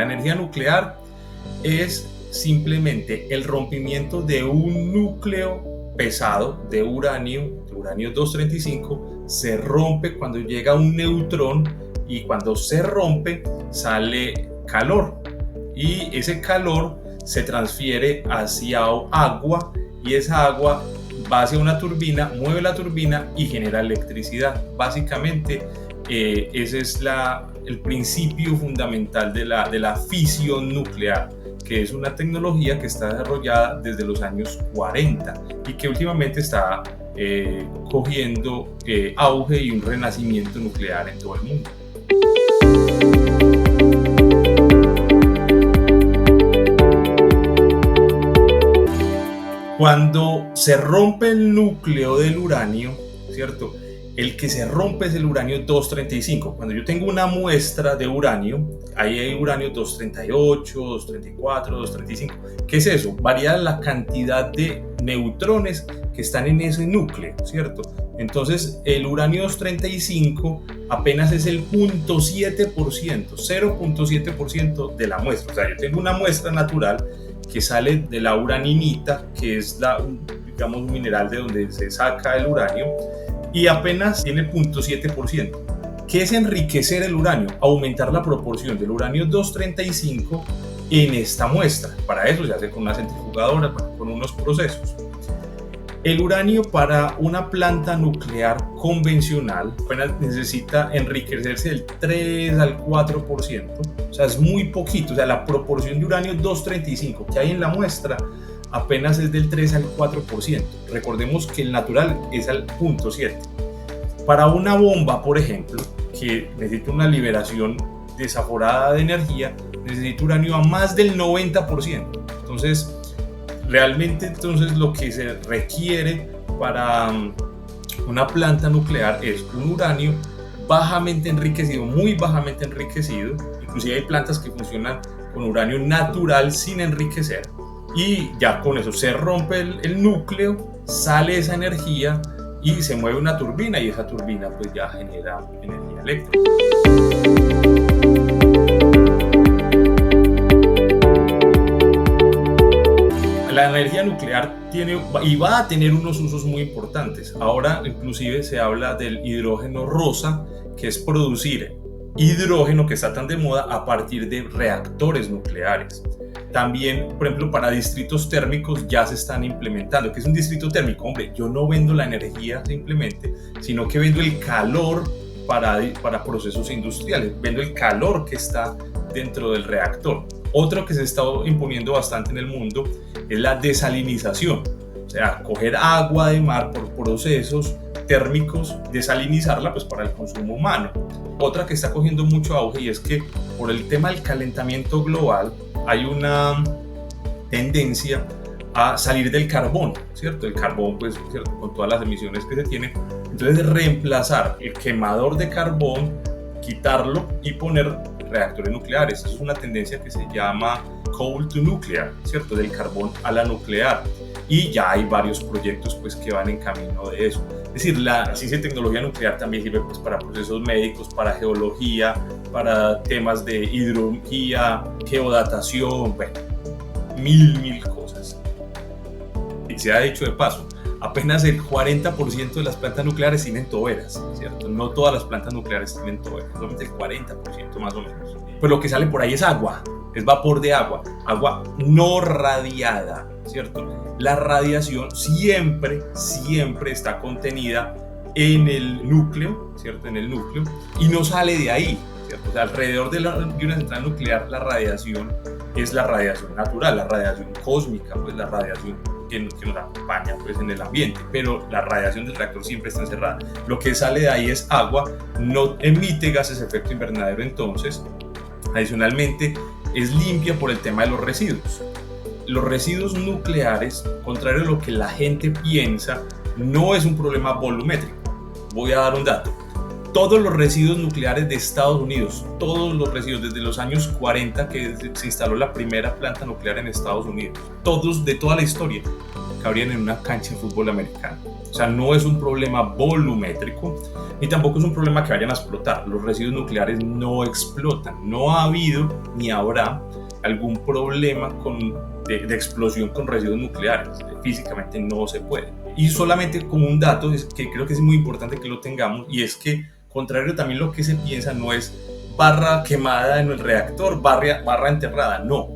La energía nuclear es simplemente el rompimiento de un núcleo pesado de uranio 235, se rompe cuando llega un neutrón y cuando se rompe sale calor y ese calor se transfiere hacia agua y esa agua va hacia una turbina, mueve la turbina y genera electricidad. Básicamente ese es el principio fundamental de la fisión nuclear, que es una tecnología que está desarrollada desde los años 40 y que últimamente está cogiendo auge y un renacimiento nuclear en todo el mundo. Cuando se rompe el núcleo del uranio, ¿cierto? El que se rompe es el uranio 235. Cuando yo tengo una muestra de uranio, ahí hay uranio 238, 234, 235. ¿Qué es eso? Varía la cantidad de neutrones que están en ese núcleo, ¿cierto? Entonces, el uranio 235 apenas es el 0.7% de la muestra. O sea, yo tengo una muestra natural que sale de la uraninita, que es digamos, un mineral de donde se saca el uranio, y apenas tiene 0.7%. ¿Qué es enriquecer el uranio? Aumentar la proporción del uranio 235 en esta muestra. Para eso se hace con una centrifugadora, con unos procesos. El uranio para una planta nuclear convencional apenas necesita enriquecerse del 3 al 4%, o sea, es muy poquito. O sea, la proporción de uranio 235 que hay en la muestra apenas es del 3 al 4%. Recordemos que el natural es al 0.7. Para una bomba, por ejemplo, que necesita una liberación desaforada de energía, necesita uranio a más del 90%. Entonces, realmente lo que se requiere para una planta nuclear es un uranio bajamente enriquecido, muy bajamente enriquecido. Inclusive hay plantas que funcionan con uranio natural sin enriquecer, y ya con eso se rompe el núcleo, sale esa energía y se mueve una turbina, y esa turbina pues ya genera energía eléctrica. La energía nuclear tiene y va a tener unos usos muy importantes. Ahora inclusive se habla del hidrógeno rosa, que es producir hidrógeno, que está tan de moda, a partir de reactores nucleares. También, por ejemplo, para distritos térmicos ya se están implementando. ¿Qué es un distrito térmico? Hombre, yo no vendo la energía simplemente, sino que vendo el calor para procesos industriales. Vendo el calor que está dentro del reactor. Otro que se está imponiendo bastante en el mundo es la desalinización, o sea, coger agua de mar por procesos térmicos, desalinizarla pues para el consumo humano. Otra que está cogiendo mucho auge, y es que por el tema del calentamiento global hay una tendencia a salir del carbón, ¿cierto? El carbón, pues, ¿cierto?, con todas las emisiones que se tienen. Entonces, reemplazar el quemador de carbón, quitarlo y poner reactores nucleares. Eso es una tendencia que se llama coal to nuclear, ¿cierto? Del carbón a la nuclear. Y ya hay varios proyectos pues que van en camino de eso. Es decir, la ciencia y tecnología nuclear también sirve pues para procesos médicos, para geología, para temas de hidrología, geodatación, bueno, mil cosas. Y se ha dicho de paso, apenas el 40% de las plantas nucleares tienen toberas, ¿cierto? No todas las plantas nucleares tienen toberas, solamente el 40% más o menos. Pues lo que sale por ahí es agua, es vapor de agua no radiada, ¿cierto? La radiación siempre está contenida en el núcleo, ¿cierto? En el núcleo, y no sale de ahí, ¿cierto? O sea, alrededor de una central nuclear la radiación es la radiación natural, la radiación cósmica, pues la radiación que nos acompaña pues en el ambiente, pero la radiación del reactor siempre está encerrada. Lo que sale de ahí es agua, no emite gases de efecto invernadero. Entonces, adicionalmente, es limpia por el tema de los residuos. Los residuos nucleares, contrario a lo que la gente piensa, no es un problema volumétrico. Voy a dar un dato. Todos los residuos nucleares de Estados Unidos, todos los residuos desde los años 40 que se instaló la primera planta nuclear en Estados Unidos, todos de toda la historia, cabrían en una cancha de fútbol americano. O sea, no es un problema volumétrico, ni tampoco es un problema que vayan a explotar. Los residuos nucleares no explotan. No ha habido ni habrá algún problema de explosión con residuos nucleares. Físicamente no se puede. Y solamente como un dato que creo que es muy importante que lo tengamos, y es que, contrario también a lo que se piensa, no es barra quemada en el reactor, barra enterrada, no.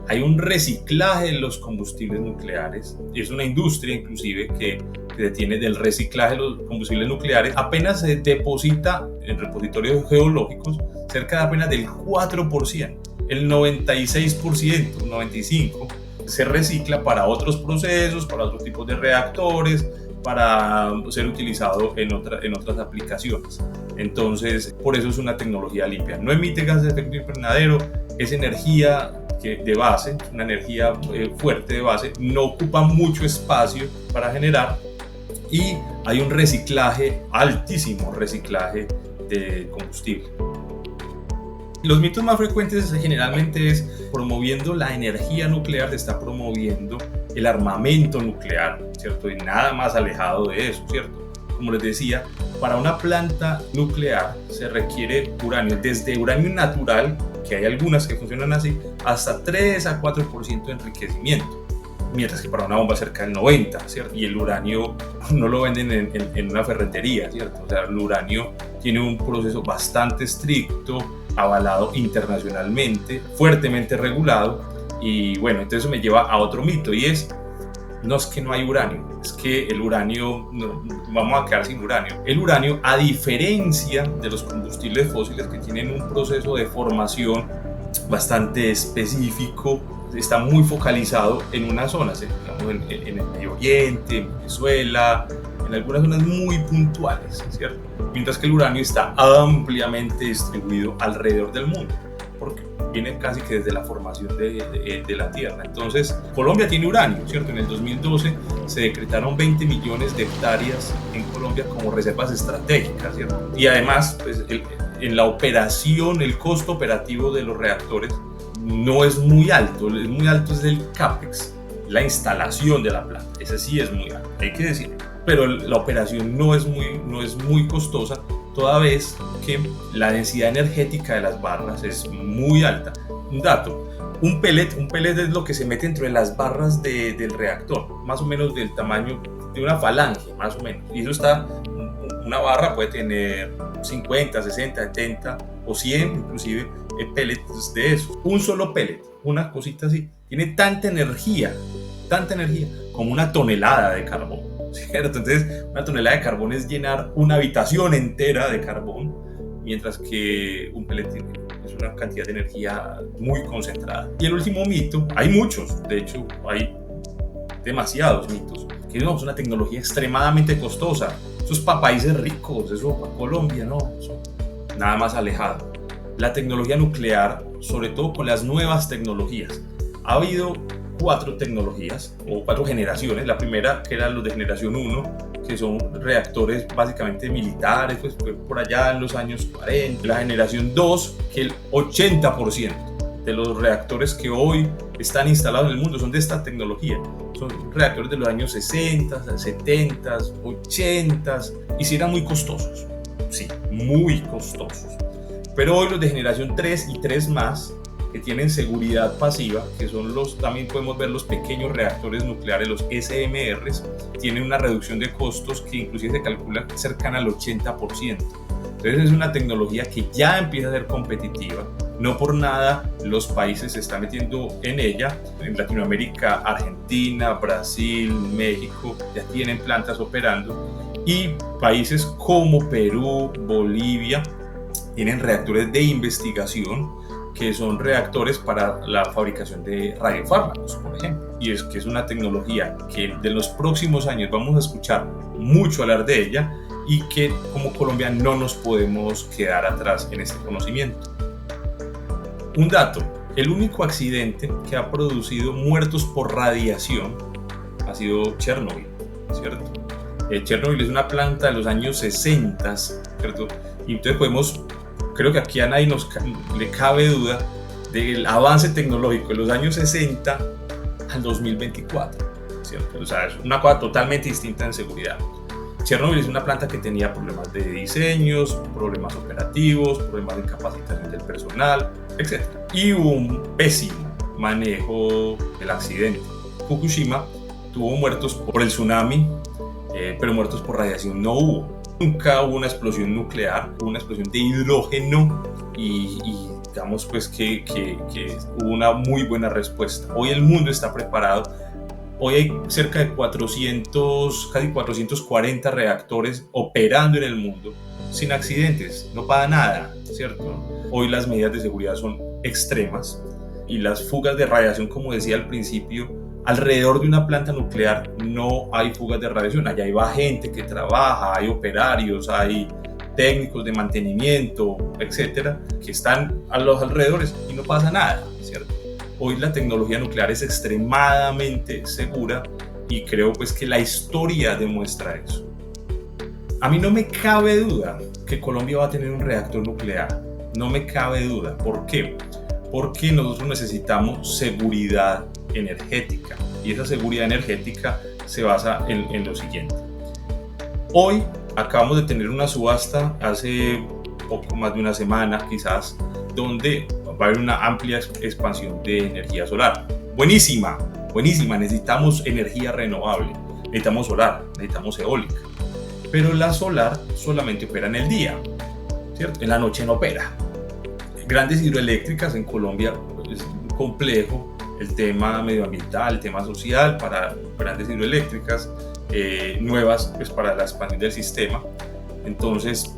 Hay un reciclaje de los combustibles nucleares, y es una industria inclusive que detiene del reciclaje de los combustibles nucleares. Apenas se deposita en repositorios geológicos cerca de apenas del 4%. El 96%, 95% se recicla para otros procesos, para otros tipos de reactores, para ser utilizado en otras aplicaciones. Entonces, por eso es una tecnología limpia. No emite gases de efecto invernadero, es energía de base, una energía fuerte de base, no ocupa mucho espacio para generar, y hay un reciclaje, altísimo reciclaje de combustible. Los mitos más frecuentes generalmente es: promoviendo la energía nuclear se está promoviendo el armamento nuclear, ¿cierto? Y nada más alejado de eso, ¿cierto? Como les decía, para una planta nuclear se requiere uranio, desde uranio natural, que hay algunas que funcionan así, hasta 3 a 4% de enriquecimiento, mientras que para una bomba cerca del 90%, ¿cierto? Y el uranio no lo venden en una ferretería, ¿cierto? O sea, el uranio tiene un proceso bastante estricto, avalado internacionalmente, fuertemente regulado. Y bueno, entonces eso me lleva a otro mito, y es: no es que no hay uranio, es que el uranio, no, vamos a quedar sin uranio. El uranio, a diferencia de los combustibles fósiles que tienen un proceso de formación bastante específico, está muy focalizado en una zona, ¿sí? Digamos en el Medio Oriente, en Venezuela, en algunas zonas muy puntuales, ¿cierto? Mientras que el uranio está ampliamente distribuido alrededor del mundo, porque viene casi que desde la formación de la Tierra. Entonces, Colombia tiene uranio, ¿cierto? En el 2012 se decretaron 20 millones de hectáreas en Colombia como reservas estratégicas, ¿cierto? Y además, pues, en la operación, el costo operativo de los reactores no es muy alto. Es muy alto es el CAPEX, la instalación de la planta. Ese sí es muy alto, hay que decirlo. Pero la operación no es muy costosa, toda vez que la densidad energética de las barras es muy alta. Un dato: un pellet es lo que se mete entre las barras del reactor, más o menos del tamaño de una falange, más o menos. Y eso una barra puede tener 50, 60, 70 o 100 inclusive pellets de eso. Un solo pellet, una cosita así, tiene tanta energía como una tonelada de carbón, ¿cierto? Entonces, una tonelada de carbón es llenar una habitación entera de carbón, mientras que un pellet es una cantidad de energía muy concentrada. Y el último mito, hay muchos, de hecho hay demasiados mitos, que no, es una tecnología extremadamente costosa, eso es para países ricos, eso para Colombia, no, eso nada más alejado. La tecnología nuclear, sobre todo con las nuevas tecnologías, ha habido 4 tecnologías o 4 generaciones. La primera, que eran los de generación 1, que son reactores básicamente militares, pues fue por allá en los años 40. La generación 2, que el 80% de los reactores que hoy están instalados en el mundo son de esta tecnología. Son reactores de los años 60, 70, 80, y sí eran muy costosos, sí, muy costosos. Pero hoy los de generación 3 y 3 más, que tienen seguridad pasiva, que son también podemos ver los pequeños reactores nucleares, los SMRs, tienen una reducción de costos que inclusive se calcula cercana al 80%. Entonces es una tecnología que ya empieza a ser competitiva. No por nada los países se están metiendo en ella. En Latinoamérica, Argentina, Brasil, México ya tienen plantas operando, y países como Perú, Bolivia tienen reactores de investigación, que son reactores para la fabricación de radiofármacos, por ejemplo. Y es que es una tecnología que de los próximos años vamos a escuchar mucho hablar de ella, y que como Colombia no nos podemos quedar atrás en este conocimiento. Un dato: el único accidente que ha producido muertos por radiación ha sido Chernobyl, ¿cierto? Chernobyl es una planta de los años 60, ¿cierto? Y entonces creo que aquí a nadie le cabe duda del avance tecnológico de los años 60 al 2024, ¿cierto? ¿cierto? O sea, es una cosa totalmente distinta en seguridad. Chernobyl es una planta que tenía problemas de diseños, problemas operativos, problemas de capacitación del personal, etc. Y un pésimo manejo del accidente. Fukushima tuvo muertos por el tsunami, pero muertos por radiación no hubo. Nunca hubo una explosión nuclear, hubo una explosión de hidrógeno y digamos pues que hubo una muy buena respuesta. Hoy el mundo está preparado. Hoy hay cerca de 400, casi 440 reactores operando en el mundo sin accidentes, no pasa nada, ¿cierto? Hoy las medidas de seguridad son extremas y las fugas de radiación, como decía al principio, alrededor de una planta nuclear no hay fugas de radiación. Allá hay gente que trabaja, hay operarios, hay técnicos de mantenimiento, etcétera, que están a los alrededores y no pasa nada, ¿cierto? Hoy la tecnología nuclear es extremadamente segura y creo pues que la historia demuestra eso. A mí no me cabe duda que Colombia va a tener un reactor nuclear. No me cabe duda. ¿Por qué? Porque nosotros necesitamos seguridad energética y esa seguridad energética se basa en lo siguiente. Hoy acabamos de tener una subasta hace poco más de una semana quizás, donde va a haber una amplia expansión de energía solar. Buenísima, buenísima, necesitamos energía renovable, necesitamos solar, necesitamos eólica, pero la solar solamente opera en el día, ¿cierto? En la noche no opera. Grandes hidroeléctricas en Colombia es complejo el tema medioambiental, el tema social para grandes hidroeléctricas, nuevas pues para la expansión del sistema. Entonces,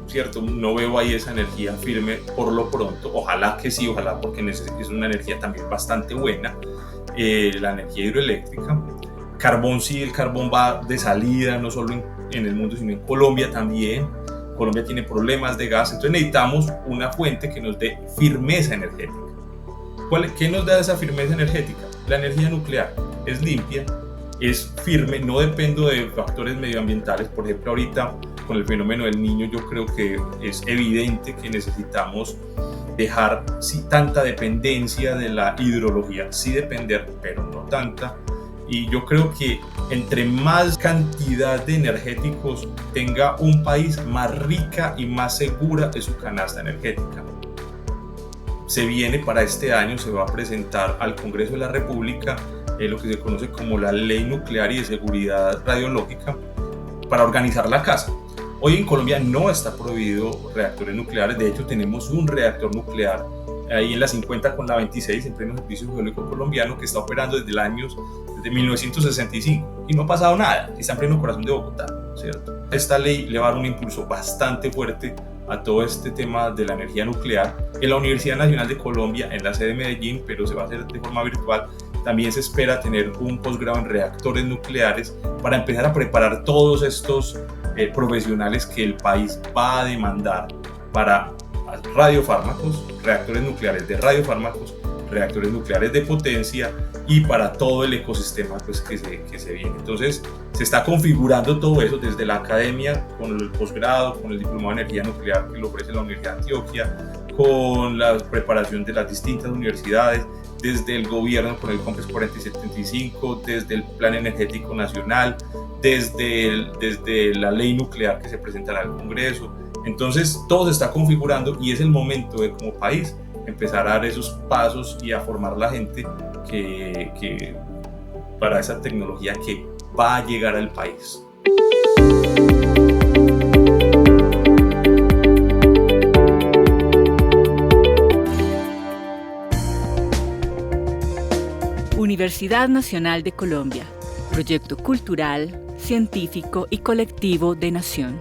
¿cierto? No veo ahí esa energía firme por lo pronto. Ojalá que sí, ojalá, porque es una energía también bastante buena, la energía hidroeléctrica. Carbón, sí, el carbón va de salida, no solo en el mundo, sino en Colombia también. Colombia tiene problemas de gas, entonces necesitamos una fuente que nos dé firmeza energética. ¿Qué nos da esa firmeza energética? La energía nuclear es limpia, es firme, no dependo de factores medioambientales. Por ejemplo, ahorita con el fenómeno del Niño, yo creo que es evidente que necesitamos dejar tanta dependencia de la hidrología, sí depender, pero no tanta. Y yo creo que entre más cantidad de energéticos tenga un país, más rica y más segura es su canasta energética. Se viene para este año, se va a presentar al Congreso de la República lo que se conoce como la Ley Nuclear y de Seguridad Radiológica para organizar la casa. Hoy en Colombia no está prohibido reactores nucleares, de hecho tenemos un reactor nuclear ahí en la 50 con la 26 en pleno servicio geológico colombiano que está operando desde 1965 y no ha pasado nada, está en pleno corazón de Bogotá, ¿cierto? Esta ley le va a dar un impulso bastante fuerte a todo este tema de la energía nuclear. En la Universidad Nacional de Colombia, en la sede de Medellín, pero se va a hacer de forma virtual, también se espera tener un posgrado en reactores nucleares para empezar a preparar todos estos profesionales que el país va a demandar para radiofármacos, reactores nucleares de radiofármacos, reactores nucleares de potencia y para todo el ecosistema pues, que se viene. Entonces se está configurando todo eso desde la academia, con el posgrado, con el diplomado de energía nuclear que lo ofrece la Universidad de Antioquia, con la preparación de las distintas universidades, desde el gobierno con el COMPES 4075, desde el Plan Energético Nacional, desde la ley nuclear que se presentará al Congreso. Entonces todo se está configurando y es el momento de como país empezar a dar esos pasos y a formar la gente que para esa tecnología que va a llegar al país. Universidad Nacional de Colombia, proyecto cultural, científico y colectivo de nación.